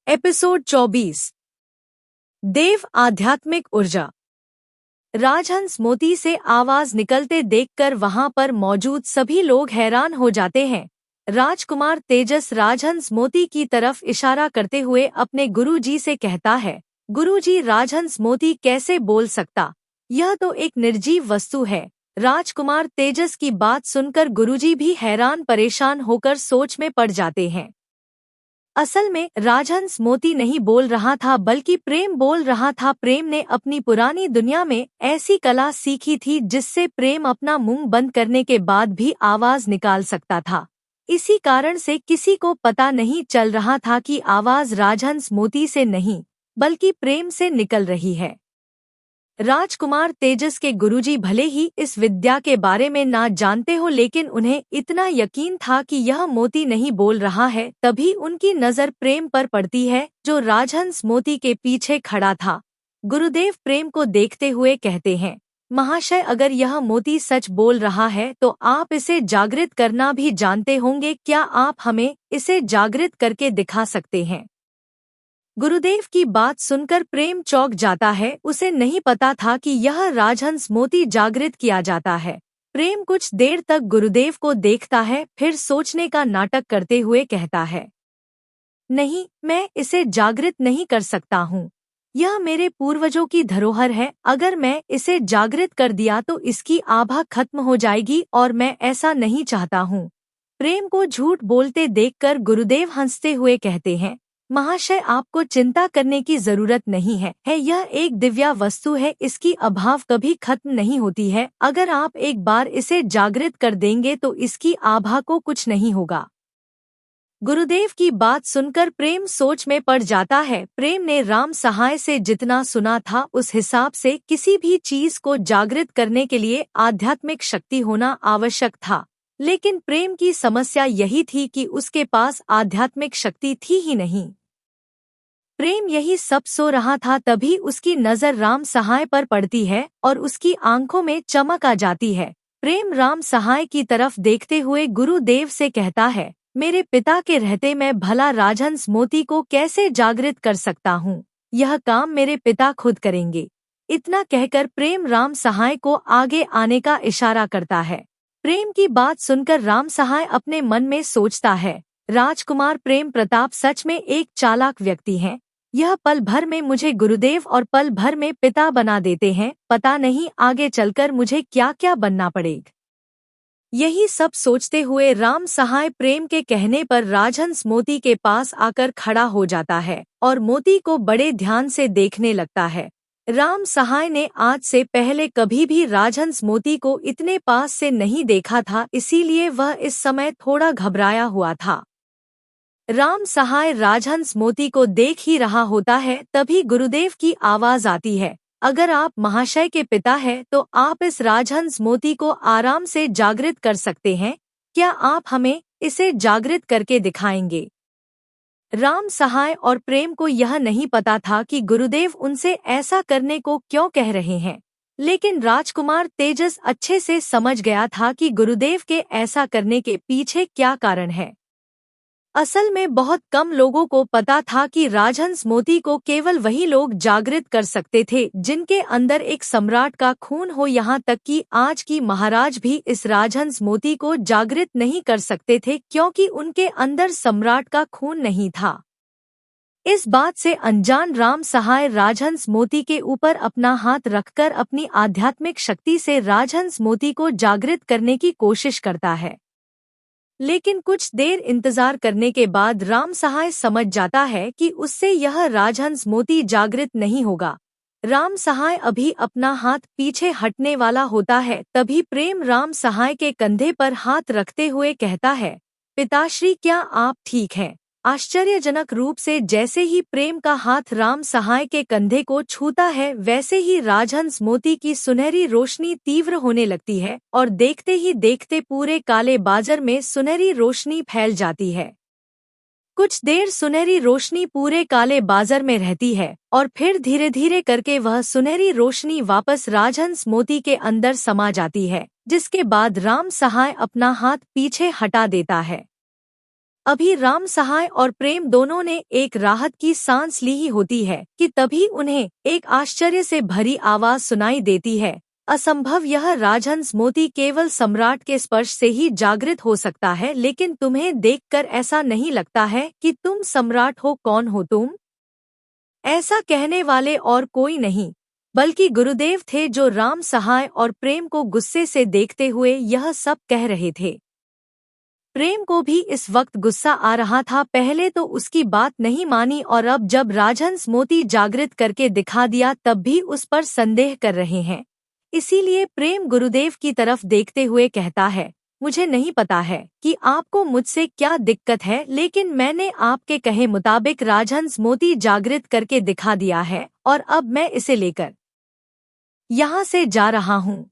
Episode 24। देव आध्यात्मिक ऊर्जा। राजहंस मोती से आवाज निकलते देखकर वहां पर मौजूद सभी लोग हैरान हो जाते हैं। राजकुमार तेजस राजहंस मोती की तरफ इशारा करते हुए अपने गुरुजी से कहता है, गुरुजी, राजहंस मोती कैसे बोल सकता? यह तो एक निर्जीव वस्तु है। राजकुमार तेजस की बात सुनकर गुरुजी भी हैरान परेशान होकर सोच में पड़ जाते हैं। असल में राजहंस मोती नहीं बोल रहा था, बल्कि प्रेम बोल रहा था। प्रेम ने अपनी पुरानी दुनिया में ऐसी कला सीखी थी जिससे प्रेम अपना मुंह बंद करने के बाद भी आवाज निकाल सकता था। इसी कारण से किसी को पता नहीं चल रहा था कि आवाज राजहंस मोती से नहीं बल्कि प्रेम से निकल रही है। राजकुमार तेजस के गुरुजी भले ही इस विद्या के बारे में ना जानते हो, लेकिन उन्हें इतना यकीन था कि यह मोती नहीं बोल रहा है। तभी उनकी नजर प्रेम पर पड़ती है, जो राजहंस मोती के पीछे खड़ा था। गुरुदेव प्रेम को देखते हुए कहते हैं, महाशय, अगर यह मोती सच बोल रहा है तो आप इसे जागृत करना भी जानते होंगे। क्या आप हमें इसे जागृत करके दिखा सकते हैं? गुरुदेव की बात सुनकर प्रेम चौंक जाता है। उसे नहीं पता था कि यह राजहंस मोती जागृत किया जाता है। प्रेम कुछ देर तक गुरुदेव को देखता है, फिर सोचने का नाटक करते हुए कहता है, नहीं, मैं इसे जागृत नहीं कर सकता हूँ। यह मेरे पूर्वजों की धरोहर है। अगर मैं इसे जागृत कर दिया तो इसकी आभा खत्म हो जाएगी और मैं ऐसा नहीं चाहता हूँ। प्रेम को झूठ बोलते देखकर गुरुदेव हंसते हुए कहते हैं, महाशय, आपको चिंता करने की जरूरत नहीं है। यह एक दिव्या वस्तु है, इसकी अभाव कभी खत्म नहीं होती है। अगर आप एक बार इसे जागृत कर देंगे तो इसकी आभा को कुछ नहीं होगा। गुरुदेव की बात सुनकर प्रेम सोच में पड़ जाता है। प्रेम ने राम सहाय से जितना सुना था उस हिसाब से किसी भी चीज को जागृत करने के लिए आध्यात्मिक शक्ति होना आवश्यक था, लेकिन प्रेम की समस्या यही थी कि उसके पास आध्यात्मिक शक्ति थी ही नहीं। प्रेम यही सब सो रहा था, तभी उसकी नजर राम सहाय पर पड़ती है और उसकी आंखों में चमक आ जाती है। प्रेम राम सहाय की तरफ देखते हुए गुरुदेव से कहता है, मेरे पिता के रहते मैं भला राजहंस मोती को कैसे जागृत कर सकता हूँ? यह काम मेरे पिता खुद करेंगे। इतना कहकर प्रेम राम सहाय को आगे आने का इशारा करता है। प्रेम की बात सुनकर राम सहाय अपने मन में सोचता है, राजकुमार प्रेम प्रताप सच में एक चालाक व्यक्ति हैं। यह पल भर में मुझे गुरुदेव और पल भर में पिता बना देते हैं। पता नहीं आगे चलकर मुझे क्या क्या बनना पड़ेगा। यही सब सोचते हुए राम सहाय प्रेम के कहने पर राजहंस मोती के पास आकर खड़ा हो जाता है और मोती को बड़े ध्यान से देखने लगता है। राम सहाय ने आज से पहले कभी भी राजहंस मोती को इतने पास से नहीं देखा था, इसीलिए वह इस समय थोड़ा घबराया हुआ था। राम सहाय राजहंस मोती को देख ही रहा होता है, तभी गुरुदेव की आवाज आती है, अगर आप महाशय के पिता हैं तो आप इस राजहंस मोती को आराम से जागृत कर सकते हैं। क्या आप हमें इसे जागृत करके दिखाएंगे? राम सहाय और प्रेम को यह नहीं पता था कि गुरुदेव उनसे ऐसा करने को क्यों कह रहे हैं, लेकिन राजकुमार तेजस अच्छे से समझ गया था कि गुरुदेव के ऐसा करने के पीछे क्या कारण है। असल में बहुत कम लोगों को पता था कि राजहंस मोती को केवल वही लोग जागृत कर सकते थे जिनके अंदर एक सम्राट का खून हो। यहाँ तक कि आज की महाराज भी इस राजहंस मोती को जागृत नहीं कर सकते थे, क्योंकि उनके अंदर सम्राट का खून नहीं था। इस बात से अनजान राम सहाय राजहंस मोती के ऊपर अपना हाथ रखकर अपनी आध्यात्मिक शक्ति से राजहंस मोती को जागृत करने की कोशिश करता है। लेकिन कुछ देर इंतजार करने के बाद राम सहाय समझ जाता है कि उससे यह राजहंस मोती जागृत नहीं होगा। राम सहाय अभी अपना हाथ पीछे हटने वाला होता है, तभी प्रेम राम सहाय के कंधे पर हाथ रखते हुए कहता है, पिताश्री, क्या आप ठीक हैं? आश्चर्यजनक रूप से जैसे ही प्रेम का हाथ राम सहाय के कंधे को छूता है, वैसे ही राजहंस मोती की सुनहरी रोशनी तीव्र होने लगती है और देखते ही देखते पूरे काले बाजार में सुनहरी रोशनी फैल जाती है। कुछ देर सुनहरी रोशनी पूरे काले बाजार में रहती है और फिर धीरे धीरे करके वह सुनहरी रोशनी वापस राजहंस मोती के अंदर समा जाती है, जिसके बाद राम सहाय अपना हाथ पीछे हटा देता है। अभी राम सहाय और प्रेम दोनों ने एक राहत की सांस ली ही होती है कि तभी उन्हें एक आश्चर्य से भरी आवाज सुनाई देती है। असंभव, यह राजहंस मोती केवल सम्राट के स्पर्श से ही जागृत हो सकता है, लेकिन तुम्हें देखकर ऐसा नहीं लगता है कि तुम सम्राट हो। कौन हो तुम? ऐसा कहने वाले और कोई नहीं बल्कि गुरुदेव थे, जो राम सहाय और प्रेम को गुस्से से देखते हुए यह सब कह रहे थे। प्रेम को भी इस वक्त गुस्सा आ रहा था। पहले तो उसकी बात नहीं मानी और अब जब राजहंस मोती जागृत करके दिखा दिया तब भी उस पर संदेह कर रहे हैं। इसीलिए प्रेम गुरुदेव की तरफ देखते हुए कहता है, मुझे नहीं पता है कि आपको मुझसे क्या दिक्कत है, लेकिन मैंने आपके कहे मुताबिक राजहंस मोती जागृत करके दिखा दिया है और अब मैं इसे लेकर यहाँ से जा रहा हूँ।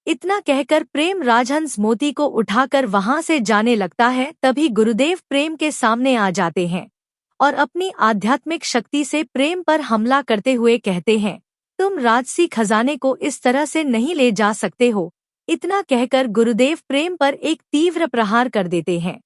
इतना कहकर प्रेम राजहंस मोती को उठाकर वहां से जाने लगता है। तभी गुरुदेव प्रेम के सामने आ जाते हैं और अपनी आध्यात्मिक शक्ति से प्रेम पर हमला करते हुए कहते हैं, तुम राजसी खजाने को इस तरह से नहीं ले जा सकते हो। इतना कहकर गुरुदेव प्रेम पर एक तीव्र प्रहार कर देते हैं।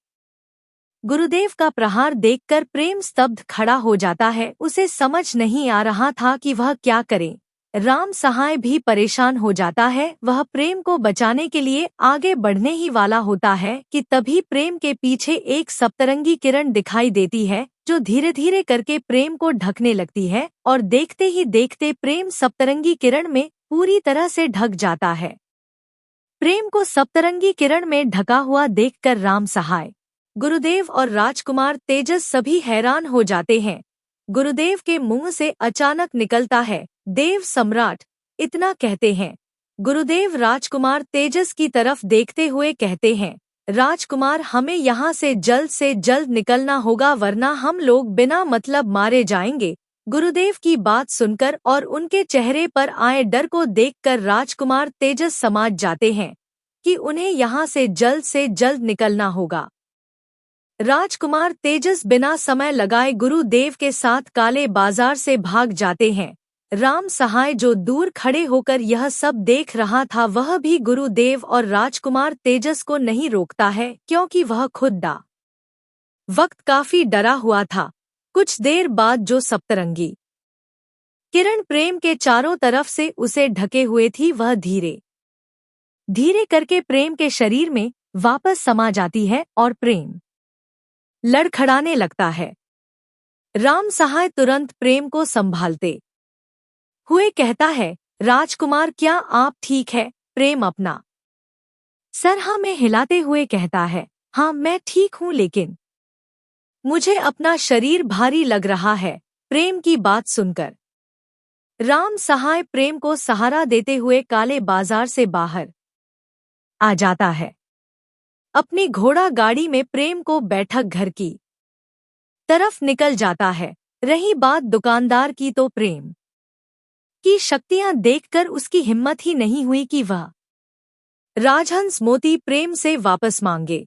गुरुदेव का प्रहार देखकर प्रेम स्तब्ध खड़ा हो जाता है। उसे समझ नहीं आ रहा था कि वह क्या करे। राम सहाय भी परेशान हो जाता है। वह प्रेम को बचाने के लिए आगे बढ़ने ही वाला होता है कि तभी प्रेम के पीछे एक सप्तरंगी किरण दिखाई देती है, जो धीरे धीरे करके प्रेम को ढकने लगती है और देखते ही देखते प्रेम सप्तरंगी किरण में पूरी तरह से ढक जाता है। प्रेम को सप्तरंगी किरण में ढका हुआ देखकर राम सहाय, गुरुदेव और राजकुमार तेजस सभी हैरान हो जाते हैं। गुरुदेव के मुंह से अचानक निकलता है, देव सम्राट। इतना कहते हैं। गुरुदेव राजकुमार तेजस की तरफ देखते हुए कहते हैं, राजकुमार, हमें यहाँ से जल्द निकलना होगा, वरना हम लोग बिना मतलब मारे जाएंगे। गुरुदेव की बात सुनकर और उनके चेहरे पर आए डर को देखकर राजकुमार तेजस समझ जाते हैं कि उन्हें यहाँ से जल्द निकलना होगा। राजकुमार तेजस बिना समय लगाए गुरुदेव के साथ काले बाजार से भाग जाते हैं। राम सहाय, जो दूर खड़े होकर यह सब देख रहा था, वह भी गुरुदेव और राजकुमार तेजस को नहीं रोकता है, क्योंकि वह खुद वक्त काफी डरा हुआ था। कुछ देर बाद जो सप्तरंगी किरण प्रेम के चारों तरफ से उसे ढके हुए थी, वह धीरे धीरे करके प्रेम के शरीर में वापस समा जाती है और प्रेम लड़खड़ाने लगता है। राम सहाय तुरंत प्रेम को संभालते हुए कहता है, राजकुमार, क्या आप ठीक है? प्रेम अपना सर हाँ में हिलाते हुए कहता है, हाँ मैं ठीक हूँ, लेकिन मुझे अपना शरीर भारी लग रहा है। प्रेम की बात सुनकर राम सहाय प्रेम को सहारा देते हुए काले बाजार से बाहर आ जाता है। अपनी घोड़ा गाड़ी में प्रेम को बैठक घर की तरफ निकल जाता है। रही बात दुकानदार की, तो प्रेम की शक्तियां देखकर उसकी हिम्मत ही नहीं हुई कि वह राजहंस मोती प्रेम से वापस मांगे।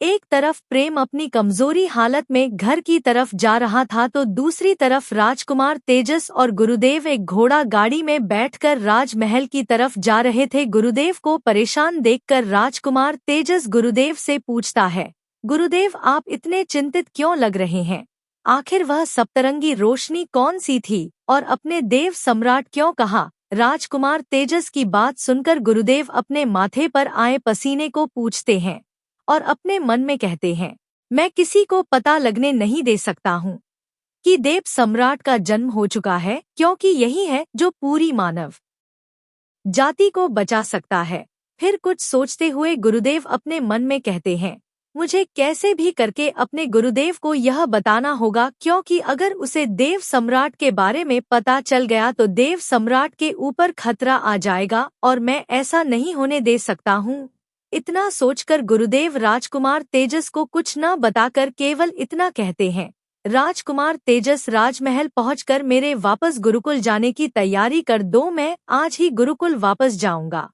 एक तरफ प्रेम अपनी कमजोरी हालत में घर की तरफ जा रहा था, तो दूसरी तरफ राजकुमार तेजस और गुरुदेव एक घोड़ा गाड़ी में बैठकर राजमहल की तरफ जा रहे थे। गुरुदेव को परेशान देखकर राजकुमार तेजस गुरुदेव से पूछता है, गुरुदेव, आप इतने चिंतित क्यों लग रहे हैं? आखिर वह सप्तरंगी रोशनी कौन सी थी और अपने देव सम्राट क्यों कहा? राजकुमार तेजस की बात सुनकर गुरुदेव अपने माथे पर आए पसीने को पूछते हैं और अपने मन में कहते हैं, मैं किसी को पता लगने नहीं दे सकता हूँ कि देव सम्राट का जन्म हो चुका है, क्योंकि यही है जो पूरी मानव जाति को बचा सकता है। फिर कुछ सोचते हुए गुरुदेव अपने मन में कहते हैं, मुझे कैसे भी करके अपने गुरुदेव को यह बताना होगा, क्योंकि अगर उसे देव सम्राट के बारे में पता चल गया तो देव सम्राट के ऊपर खतरा आ जाएगा और मैं ऐसा नहीं होने दे सकता हूँ। इतना सोचकर गुरुदेव राजकुमार तेजस को कुछ न बताकर केवल इतना कहते हैं, राजकुमार तेजस, राजमहल पहुंचकर मेरे वापस गुरुकुल जाने की तैयारी कर दो, मैं आज ही गुरुकुल वापस जाऊंगा।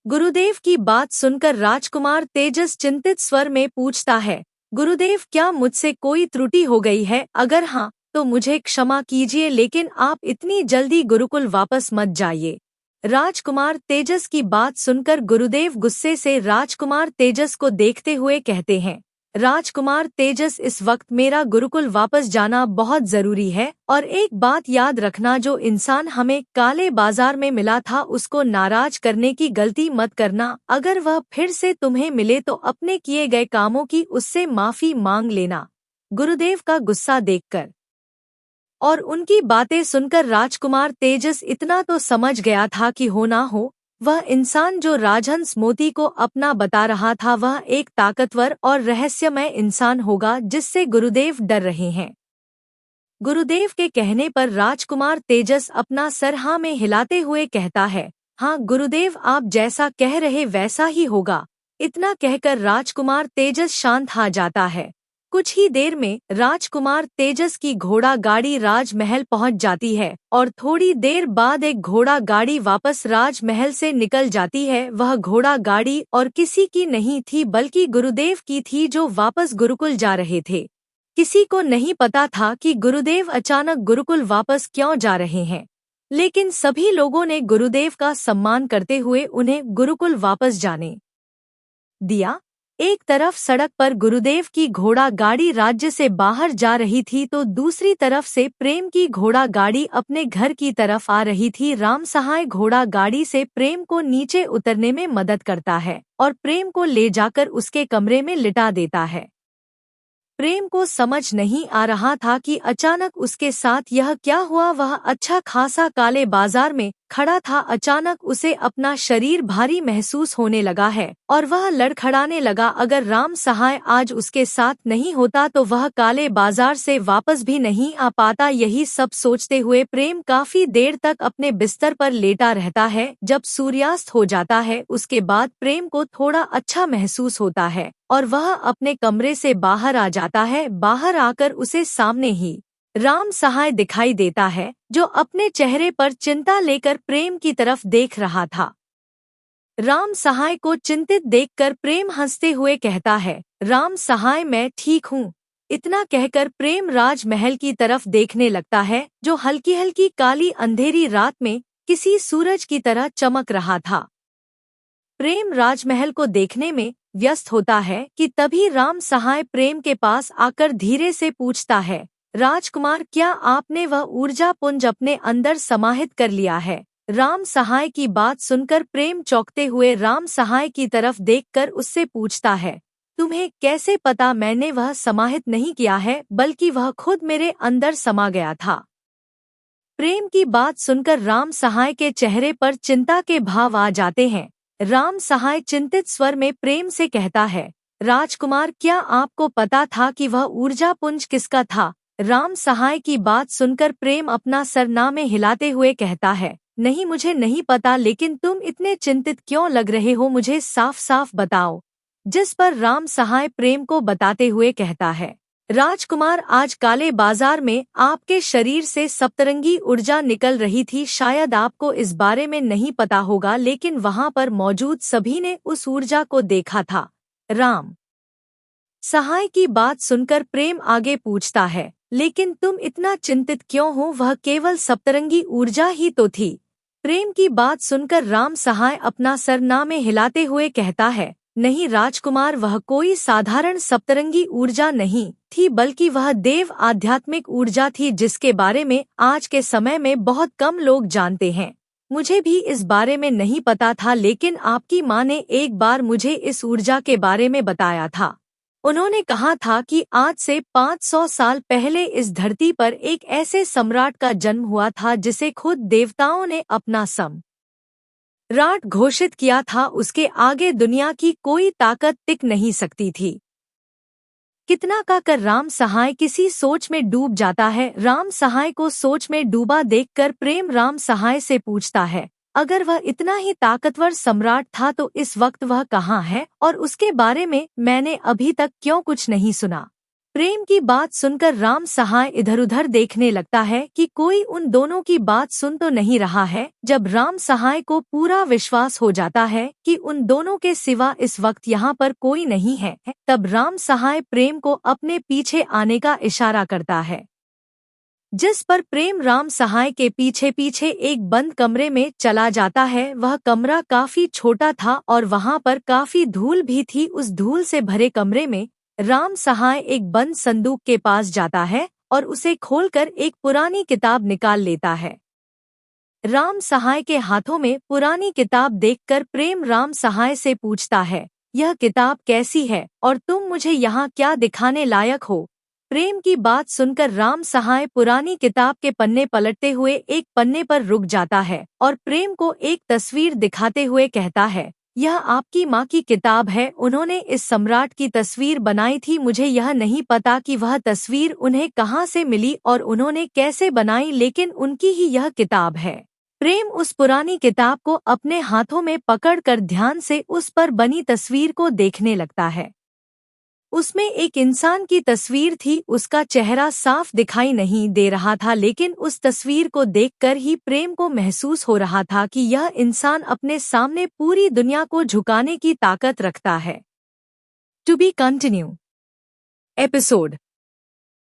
गुरुदेव की बात सुनकर राजकुमार तेजस चिंतित स्वर में पूछता है, गुरुदेव, क्या मुझसे कोई त्रुटि हो गई है? अगर हाँ तो मुझे क्षमा कीजिए, लेकिन आप इतनी जल्दी गुरुकुल वापस मत जाइए। राजकुमार तेजस की बात सुनकर गुरुदेव गुस्से से राजकुमार तेजस को देखते हुए कहते हैं, राजकुमार तेजस, इस वक्त मेरा गुरुकुल वापस जाना बहुत जरूरी है, और एक बात याद रखना, जो इंसान हमें काले बाजार में मिला था उसको नाराज करने की गलती मत करना। अगर वह फिर से तुम्हें मिले तो अपने किए गए कामों की उससे माफी मांग लेना। गुरुदेव का गुस्सा देखकर और उनकी बातें सुनकर राजकुमार तेजस इतना तो समझ गया था कि हो ना हो, वह इंसान जो राजहंस मोती को अपना बता रहा था वह एक ताकतवर और रहस्यमय इंसान होगा जिससे गुरुदेव डर रहे हैं। गुरुदेव के कहने पर राजकुमार तेजस अपना सर हाँ में हिलाते हुए कहता है, हाँ गुरुदेव, आप जैसा कह रहे वैसा ही होगा। इतना कहकर राजकुमार तेजस शांत हो जाता है। कुछ ही देर में राजकुमार तेजस की घोड़ा गाड़ी राजमहल पहुंच जाती है, और थोड़ी देर बाद एक घोड़ा गाड़ी वापस राजमहल से निकल जाती है। वह घोड़ा गाड़ी और किसी की नहीं थी बल्कि गुरुदेव की थी, जो वापस गुरुकुल जा रहे थे। किसी को नहीं पता था कि गुरुदेव अचानक गुरुकुल वापस क्यों जा रहे हैं, लेकिन सभी लोगों ने गुरुदेव का सम्मान करते हुए उन्हें गुरुकुल वापस जाने दिया। एक तरफ सड़क पर गुरुदेव की घोड़ा गाड़ी राज्य से बाहर जा रही थी तो दूसरी तरफ से प्रेम की घोड़ा गाड़ी अपने घर की तरफ आ रही थी। राम सहाय घोड़ा गाड़ी से प्रेम को नीचे उतरने में मदद करता है और प्रेम को ले जाकर उसके कमरे में लिटा देता है। प्रेम को समझ नहीं आ रहा था कि अचानक उसके साथ यह क्या हुआ। वह अच्छा खासा काले बाजार में खड़ा था, अचानक उसे अपना शरीर भारी महसूस होने लगा है और वह लड़खड़ाने लगा। अगर राम सहाय आज उसके साथ नहीं होता तो वह काले बाजार से वापस भी नहीं आ पाता। यही सब सोचते हुए प्रेम काफी देर तक अपने बिस्तर पर लेटा रहता है। जब सूर्यास्त हो जाता है उसके बाद प्रेम को थोड़ा अच्छा महसूस होता है और वह अपने कमरे से बाहर आ जाता है। बाहर आकर उसे सामने ही राम सहाय दिखाई देता है, जो अपने चेहरे पर चिंता लेकर प्रेम की तरफ देख रहा था। राम सहाय को चिंतित देखकर प्रेम हंसते हुए कहता है, राम सहाय, मैं ठीक हूँ। इतना कहकर प्रेम राजमहल की तरफ देखने लगता है, जो हल्की हल्की काली अंधेरी रात में किसी सूरज की तरह चमक रहा था। प्रेम राजमहल को देखने में व्यस्त होता है कि तभी राम सहाय प्रेम के पास आकर धीरे से पूछता है, राजकुमार, क्या आपने वह ऊर्जा पुंज अपने अंदर समाहित कर लिया है? राम सहाय की बात सुनकर प्रेम चौंकते हुए राम सहाय की तरफ देखकर उससे पूछता है, तुम्हें कैसे पता? मैंने वह समाहित नहीं किया है, बल्कि वह खुद मेरे अंदर समा गया था। प्रेम की बात सुनकर राम सहाय के चेहरे पर चिंता के भाव आ जाते हैं। राम सहाय चिंतित स्वर में प्रेम से कहता है, राजकुमार, क्या आपको पता था कि वह ऊर्जा पुंज किसका था? राम सहाय की बात सुनकर प्रेम अपना सर ना में हिलाते हुए कहता है, नहीं, मुझे नहीं पता, लेकिन तुम इतने चिंतित क्यों लग रहे हो, मुझे साफ साफ बताओ। जिस पर राम सहाय प्रेम को बताते हुए कहता है, राजकुमार, आज काले बाजार में आपके शरीर से सप्तरंगी ऊर्जा निकल रही थी। शायद आपको इस बारे में नहीं पता होगा, लेकिन वहां पर मौजूद सभी ने उस ऊर्जा को देखा था। राम सहाय की बात सुनकर प्रेम आगे पूछता है, लेकिन तुम इतना चिंतित क्यों हो? वह केवल सप्तरंगी ऊर्जा ही तो थी। प्रेम की बात सुनकर राम सहाय अपना सर ना में हिलाते हुए कहता है, नहीं राजकुमार, वह कोई साधारण सप्तरंगी ऊर्जा नहीं थी, बल्कि वह देव आध्यात्मिक ऊर्जा थी, जिसके बारे में आज के समय में बहुत कम लोग जानते हैं। मुझे भी इस बारे में नहीं पता था, लेकिन आपकी माँ ने एक बार मुझे इस ऊर्जा के बारे में बताया था। उन्होंने कहा था कि आज से 500 साल पहले इस धरती पर एक ऐसे सम्राट का जन्म हुआ था जिसे खुद देवताओं ने अपना सम्राट घोषित किया था। उसके आगे दुनिया की कोई ताकत टिक नहीं सकती थी। कितना का कर राम सहाय किसी सोच में डूब जाता है। राम सहाय को सोच में डूबा देखकर प्रेम राम सहाय से पूछता है, अगर वह इतना ही ताकतवर सम्राट था तो इस वक्त वह कहाँ है, और उसके बारे में मैंने अभी तक क्यों कुछ नहीं सुना? प्रेम की बात सुनकर राम सहाय इधर उधर देखने लगता है कि कोई उन दोनों की बात सुन तो नहीं रहा है। जब राम सहाय को पूरा विश्वास हो जाता है कि उन दोनों के सिवा इस वक्त यहाँ पर कोई नहीं है, तब राम सहाय प्रेम को अपने पीछे आने का इशारा करता है। जिस पर प्रेम राम सहाय के पीछे पीछे एक बंद कमरे में चला जाता है। वह कमरा काफी छोटा था और वहां पर काफी धूल भी थी। उस धूल से भरे कमरे में राम सहाय एक बंद संदूक के पास जाता है और उसे खोलकर एक पुरानी किताब निकाल लेता है। राम सहाय के हाथों में पुरानी किताब देखकर प्रेम राम सहाय से पूछता है, यह किताब कैसी है और तुम मुझे यहाँ क्या दिखाने लायक हो? प्रेम की बात सुनकर राम सहाय पुरानी किताब के पन्ने पलटते हुए एक पन्ने पर रुक जाता है और प्रेम को एक तस्वीर दिखाते हुए कहता है, यह आपकी माँ की किताब है। उन्होंने इस सम्राट की तस्वीर बनाई थी। मुझे यह नहीं पता कि वह तस्वीर उन्हें कहाँ से मिली और उन्होंने कैसे बनाई, लेकिन उनकी ही यह किताब है। प्रेम उस पुरानी किताब को अपने हाथों में पकड़कर ध्यान से उस पर बनी तस्वीर को देखने लगता है। उसमें एक इंसान की तस्वीर थी। उसका चेहरा साफ दिखाई नहीं दे रहा था, लेकिन उस तस्वीर को देखकर ही प्रेम को महसूस हो रहा था कि यह इंसान अपने सामने पूरी दुनिया को झुकाने की ताकत रखता है। To be continue episode.